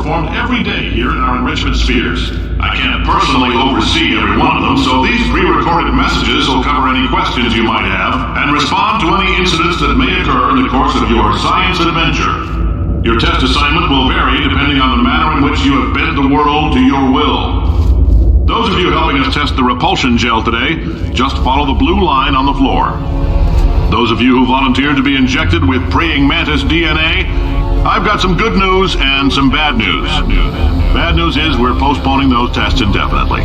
performed every day here in our enrichment spheres. I can't personally oversee every one of them, so these pre-recorded messages will cover any questions you might have and respond to any incidents that may occur in the course of your science adventure. Your test assignment will vary depending on the manner in which you have bent the world to your will. Those of you helping us test the repulsion gel today, just follow the blue line on the floor. Those of you who volunteered to be injected with praying mantis DNA, I've got some good news and some bad news. Bad news is we're postponing those tests indefinitely.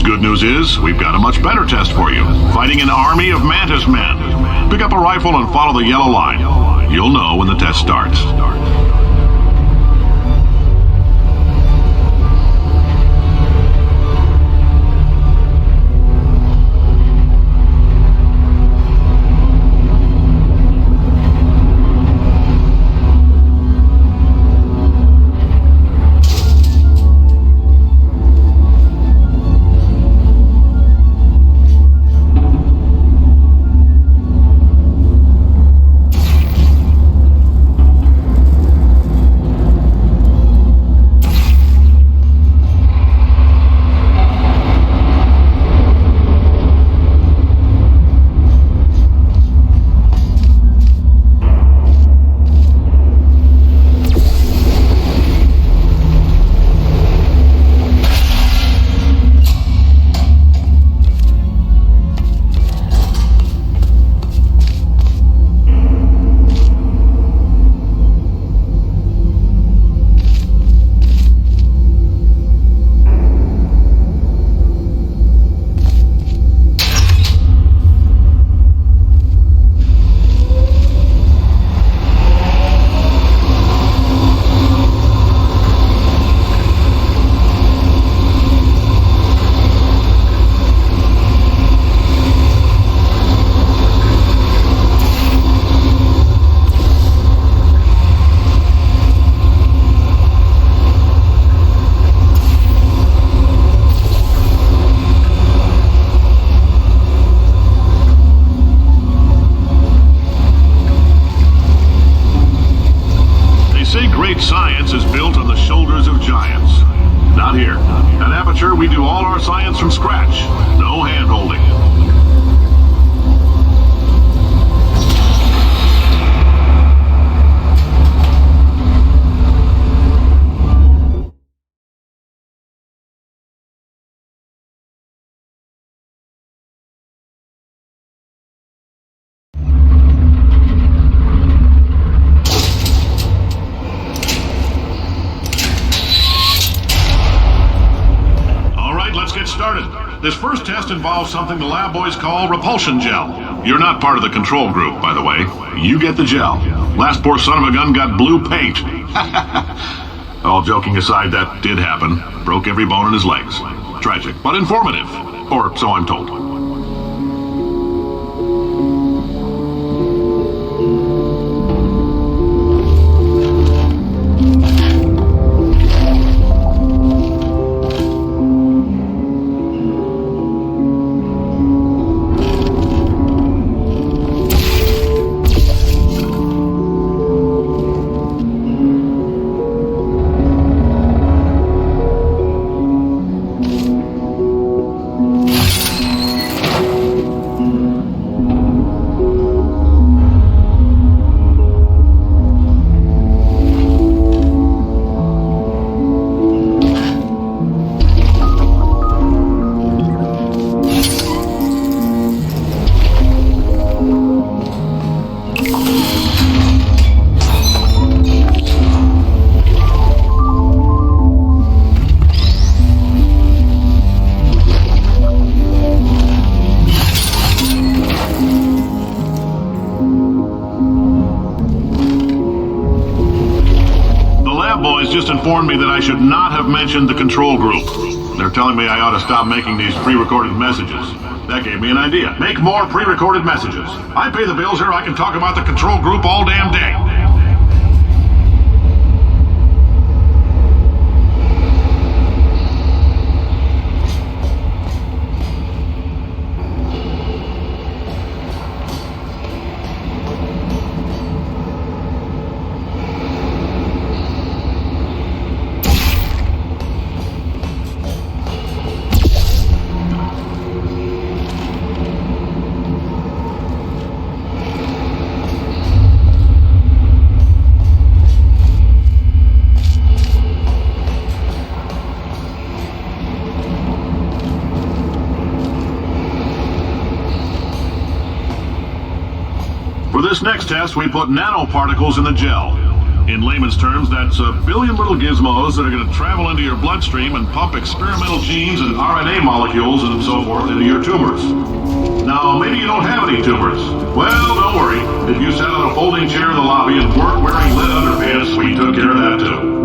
Good news is we've got a much better test for you. Fighting an army of mantis men. Pick up a rifle and follow the yellow line. You'll know when the test starts. Science is built on the shoulders of giants. Not here. At Aperture, we do all our science from scratch. No hand-holding. This first test involves something the lab boys call repulsion gel. You're not part of the control group, by the way. You get the gel. Last poor son of a gun got blue paint. All joking aside, that did happen. Broke every bone in his legs. Tragic, but informative. Or so I'm told. Just informed me that I should not have mentioned the control group. They're telling me I ought to stop making these pre-recorded messages. That gave me an idea. Make more pre-recorded messages. I pay the bills here, I can talk about the control group all damn day. this next test, we put nanoparticles in the gel. In layman's terms, that's a billion little gizmos that are going to travel into your bloodstream and pump experimental genes and RNA molecules and so forth into your tumors. Now, maybe you don't have any tumors. Well, don't worry. If you sat on a folding chair in the lobby and weren't wearing lead underpants, we took care of that too.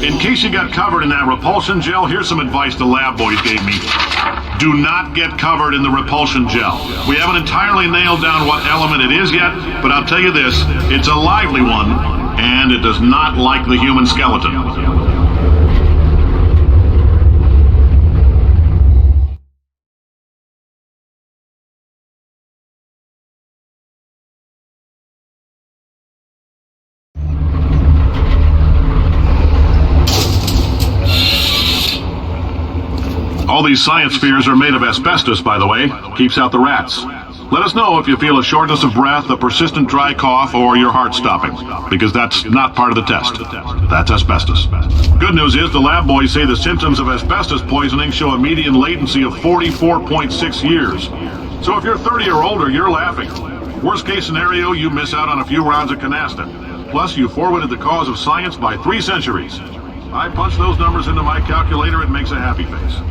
In case you got covered in that repulsion gel, here's some advice the lab boys gave me. Do not get covered in the repulsion gel. We haven't entirely nailed down what element it is yet, but I'll tell you this, it's a lively one, and it does not like the human skeleton. All these science spheres are made of asbestos, by the way. Keeps out the rats. Let us know if you feel a shortness of breath, a persistent dry cough, or your heart stopping, because that's not part of the test. That's asbestos. Good news is the lab boys say the symptoms of asbestos poisoning show a median latency of 44.6 years. So if you're 30 or older, you're laughing. Worst case scenario, you miss out on a few rounds of canasta. Plus, you forwarded the cause of science by 3 centuries. I punch those numbers into my calculator, it makes a happy face.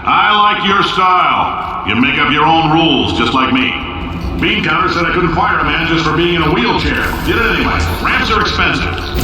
I like your style. You make up your own rules, just like me. Bean counter said I couldn't fire a man just for being in a wheelchair. Did it anyway. Ramps are expensive.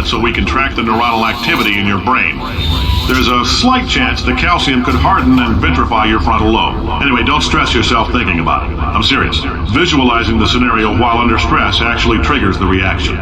So we can track the neuronal activity in your brain. There's a slight chance the calcium could harden and vitrify your frontal lobe. Anyway, don't stress yourself thinking about it. I'm serious. Visualizing the scenario while under stress actually triggers the reaction.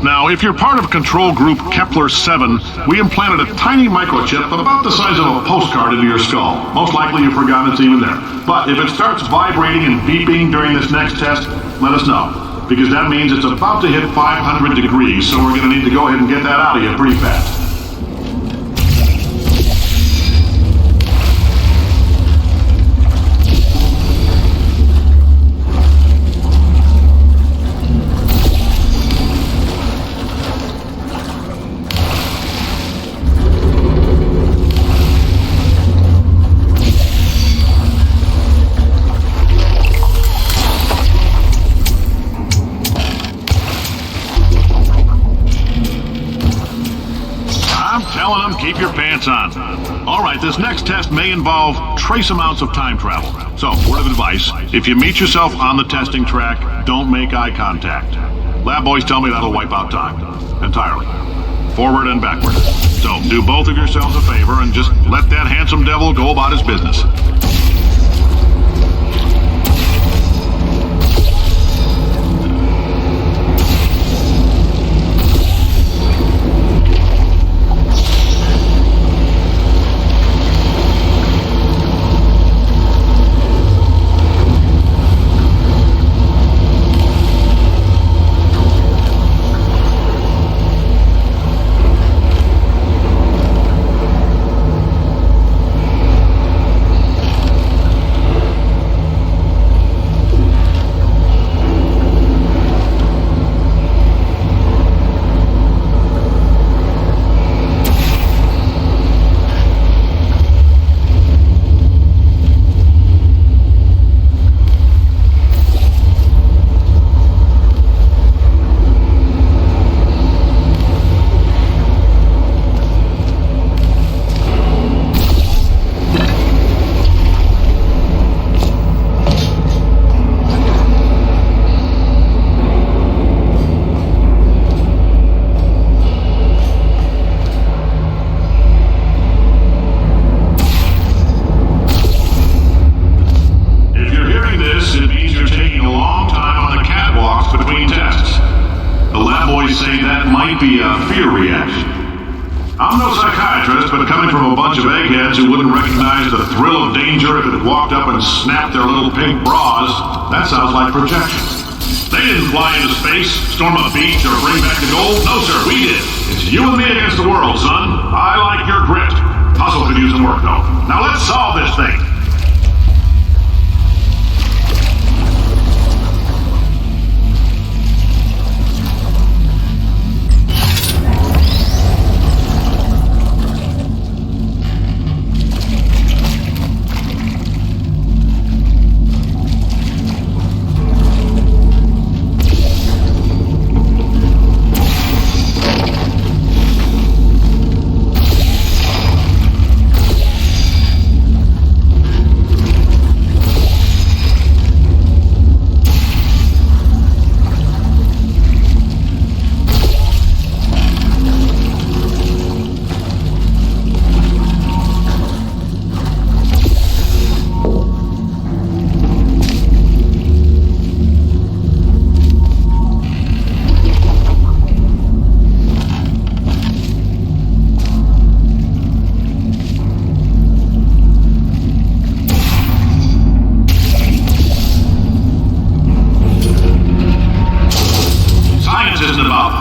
Now, if you're part of control group Kepler-7, we implanted a tiny microchip about the size of a postcard into your skull. Most likely you've forgotten it's even there. But if it starts vibrating and beeping during this next test, let us know. Because that means it's about to hit 500 degrees, so we're going to need to go ahead and get that out of you pretty fast. Telling them, keep your pants on. All right, this next test may involve trace amounts of time travel. So, word of advice, if you meet yourself on the testing track, don't make eye contact. Lab boys tell me that'll wipe out time. Entirely. Forward and backward. So, do both of yourselves a favor and just let that handsome devil go about his business. Be a fear reaction. I'm no psychiatrist, but coming from a bunch of eggheads who wouldn't recognize the thrill of danger if it walked up and snapped their little pink bras, that sounds like projection. They didn't fly into space, storm a beach, or bring back the gold. No, sir, we did. It's you and me against the world, son. I like your grit. Hustle could use some work, though. Now let's solve this thing.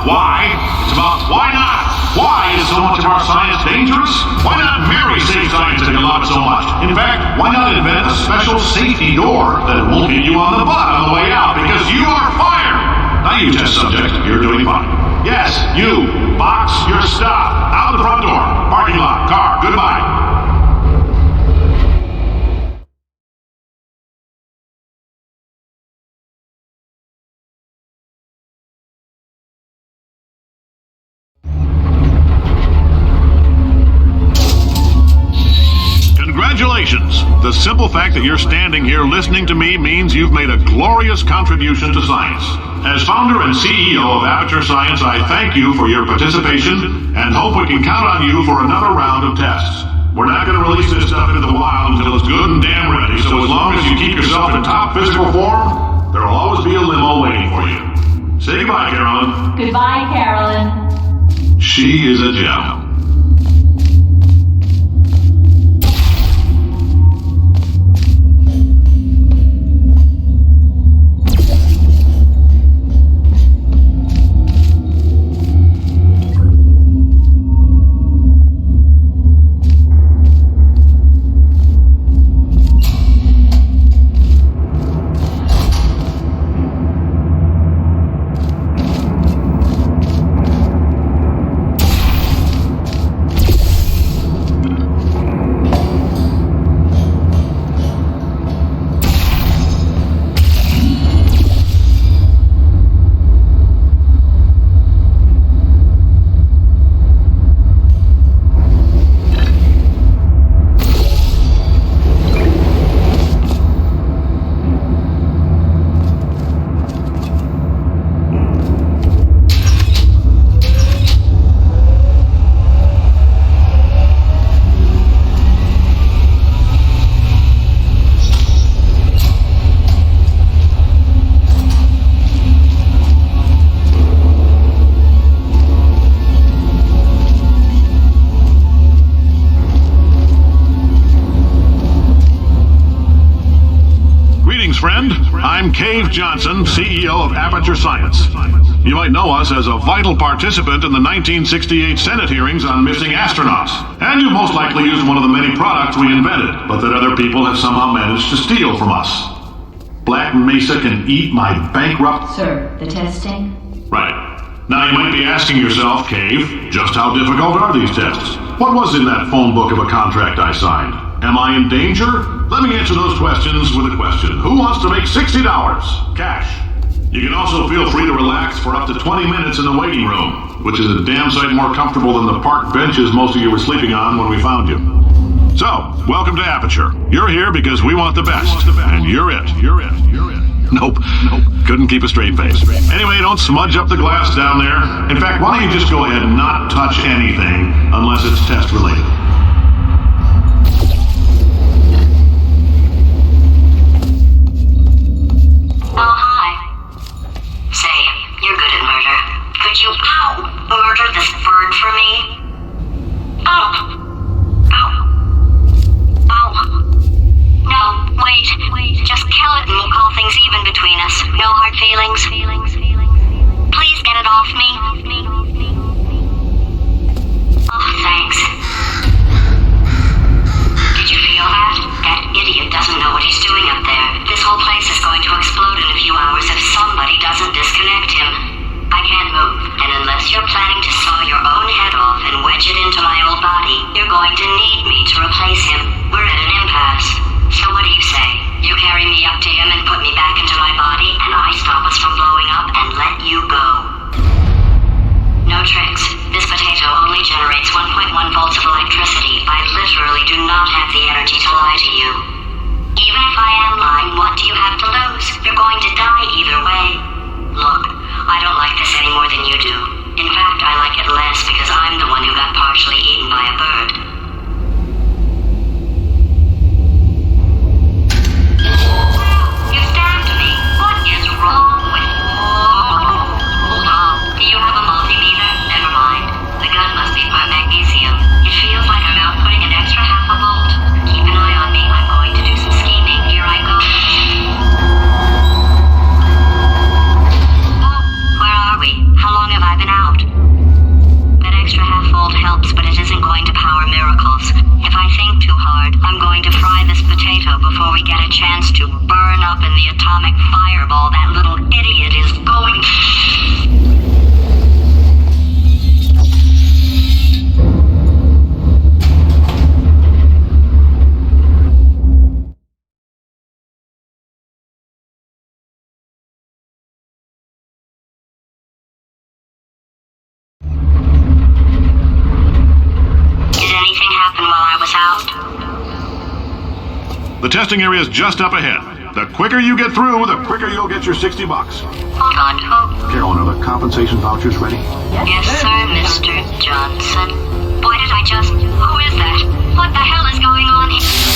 Why? It's about why not? Why is so much of our science dangerous? Why not Mary save science and love it so much? In fact, why not invent a special safety door that won't hit you on the butt on the way out because you are fired? Now you test subject, you're doing fine. Yes, you. Box your stuff. Out the front door. Parking lot. Car. Goodbye. Congratulations! The simple fact that you're standing here listening to me means you've made a glorious contribution to science. As founder and CEO of Aperture Science, I thank you for your participation and hope we can count on you for another round of tests. We're not going to release this stuff into the wild until it's good and damn ready, so as long as you keep yourself in top physical form, there'll always be a limo waiting for you. Say goodbye, Carolyn. Goodbye, Carolyn. She is a gem. Friend, I'm Cave Johnson, CEO of Aperture Science. You might know us as a vital participant in the 1968 Senate hearings on missing astronauts, and you most likely used one of the many products we invented, but that other people have somehow managed to steal from us. Black Mesa can eat my bankrupt... Sir, the testing? Right. Now you might be asking yourself, Cave, just how difficult are these tests? What was in that phone book of a contract I signed? Am I in danger? Let me answer those questions with a question. Who wants to make $60? Cash. You can also feel free to relax for up to 20 minutes in the waiting room, which is a damn sight more comfortable than the park benches most of you were sleeping on when we found you. So, welcome to Aperture. You're here because we want the best, and you're it. Nope. Couldn't keep a straight face. Anyway, don't smudge up the glass down there. In fact, why don't you just go ahead and not touch anything unless it's test related. Oh, hi. Say, you're good at murder. Could you, murder this bird for me? No, wait. Just kill it and we'll call things even between us. No hard feelings. The testing area is just up ahead. The quicker you get through, the quicker you'll get your $60. Hold on, who? Carolyn, are the compensation vouchers ready? Yes, sir, Mr. Johnson. Boy, did I just... Who is that? What the hell is going on here?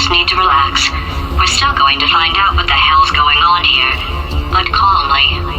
just need to relax. We're still going to find out what the hell's going on here, but calmly.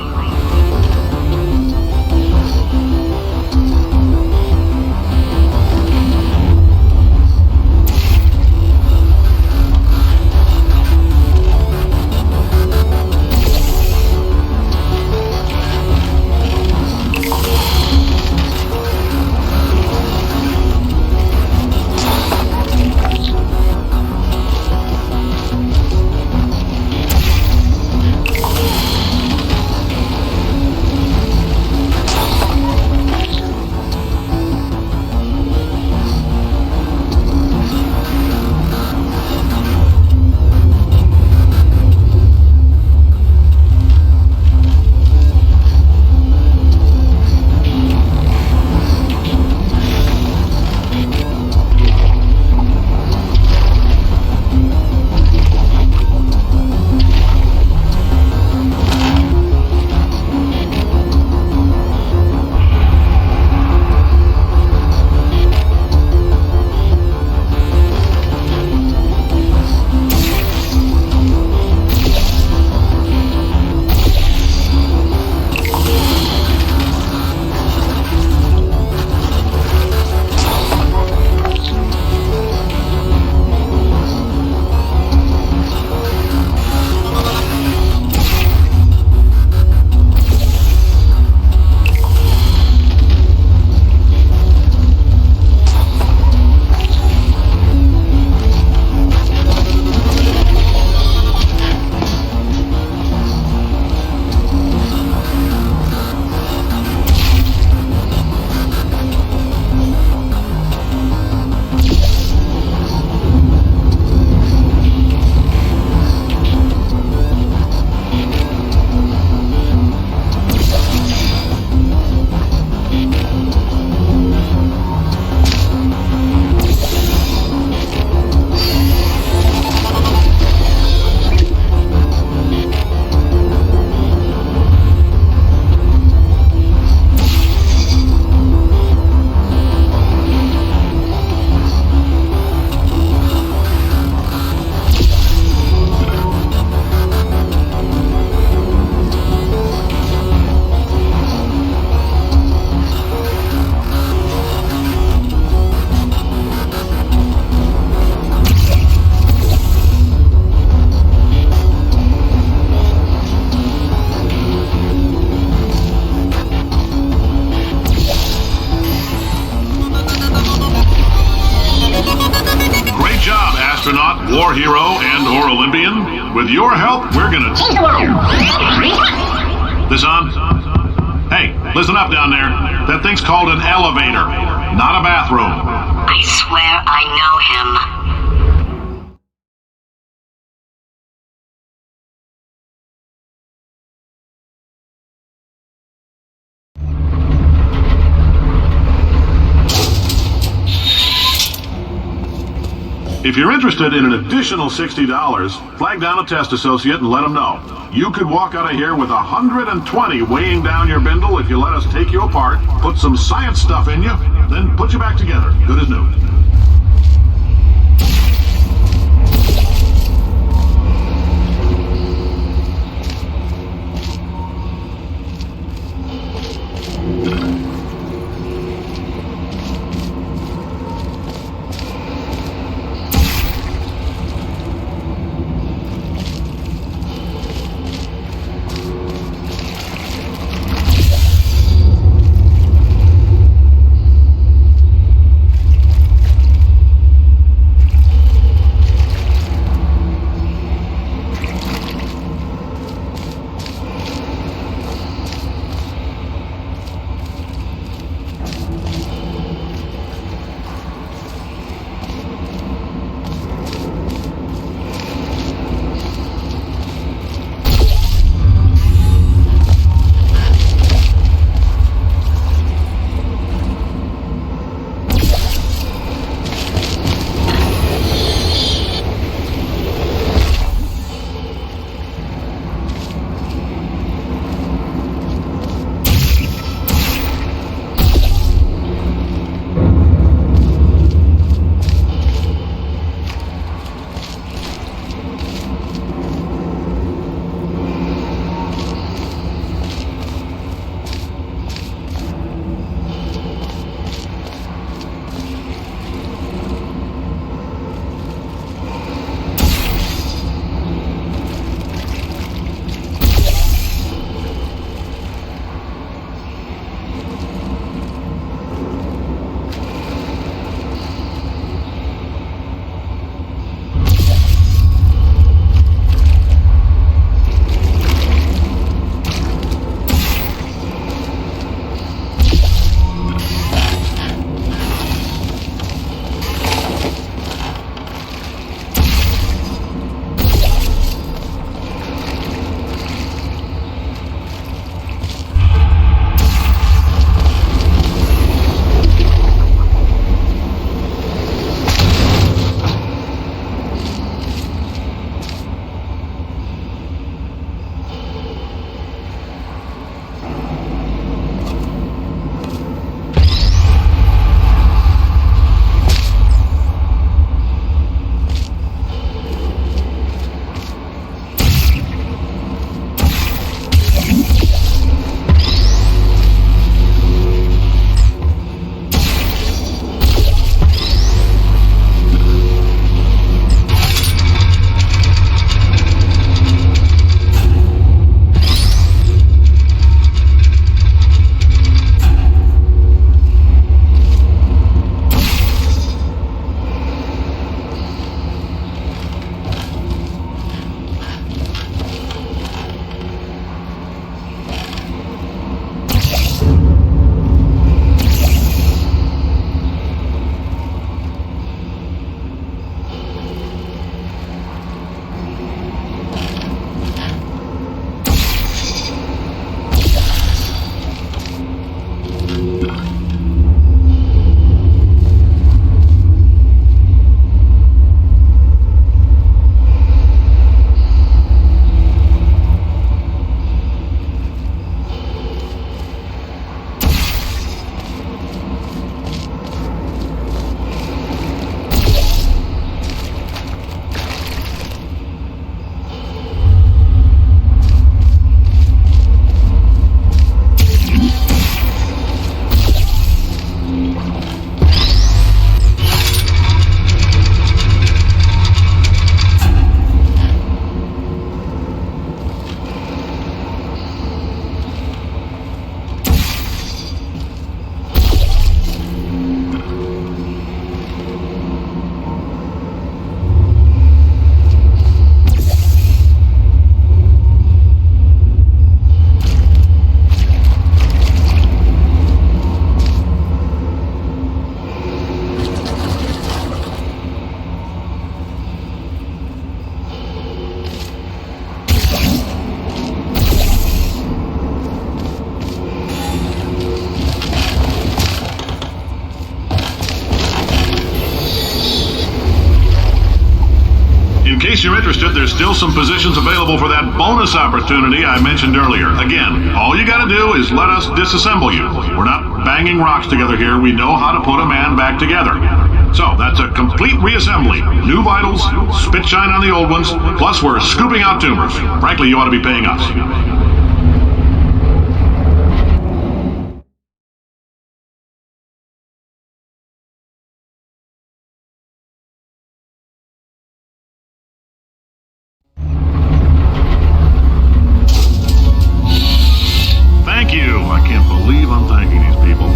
war hero and/or Olympian? With your help, we're gonna change the world. This on? Hey, listen up down there. That thing's called an elevator, not a bathroom. I swear I know him. If you're interested in an additional $60, flag down a test associate and let them know. You could walk out of here with 120 weighing down your bindle if you let us take you apart, put some science stuff in you, then put you back together, good as new. case you're interested, there's still some positions available for that bonus opportunity I mentioned earlier. Again, all you gotta do is let us disassemble you. We're not banging rocks together here. We know how to put a man back together. So, that's a complete reassembly. New vitals, spit shine on the old ones, plus we're scooping out tumors. Frankly, you ought to be paying us. Thank you. I can't believe I'm thanking these people.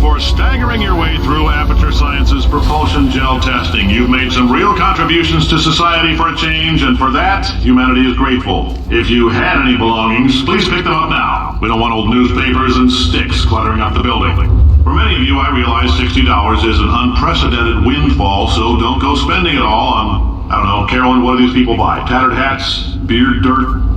For staggering your way through Aperture Science's propulsion gel testing, you've made some real contributions to society for a change, and for that, humanity is grateful. If you had any belongings, please pick them up now. We don't want old newspapers and sticks cluttering up the building. For many of you, I realize $60 is an unprecedented windfall, so don't go spending it all on, I don't know, Carolyn, what do these people buy? Tattered hats? Beard dirt?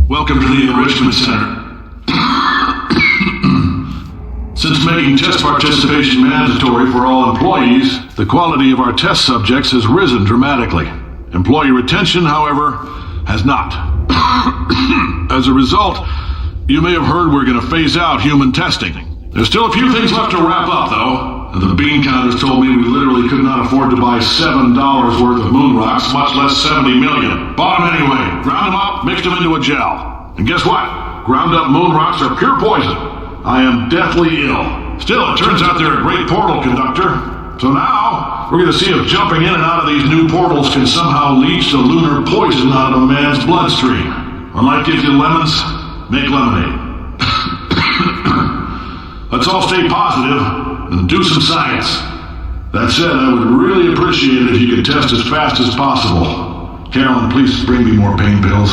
Welcome to the Enrichment Center. Since making test participation mandatory for all employees, the quality of our test subjects has risen dramatically. Employee retention, however, has not. As a result, you may have heard we're going to phase out human testing. There's still a few things left to wrap up, though. And the bean counters told me we literally could not afford to buy $7 worth of moon rocks, much less 70 million. Bought them anyway, ground them up, mixed them into a gel. And guess what? Ground up moon rocks are pure poison. I am deathly ill. Still, it turns out they're a great portal conductor. So now, we're gonna see if jumping in and out of these new portals can somehow leach the lunar poison out of a man's bloodstream. When life gives you lemons, make lemonade. Let's all stay positive and do some science. That said, I would really appreciate it if you could test as fast as possible. Carolyn, please bring me more pain pills.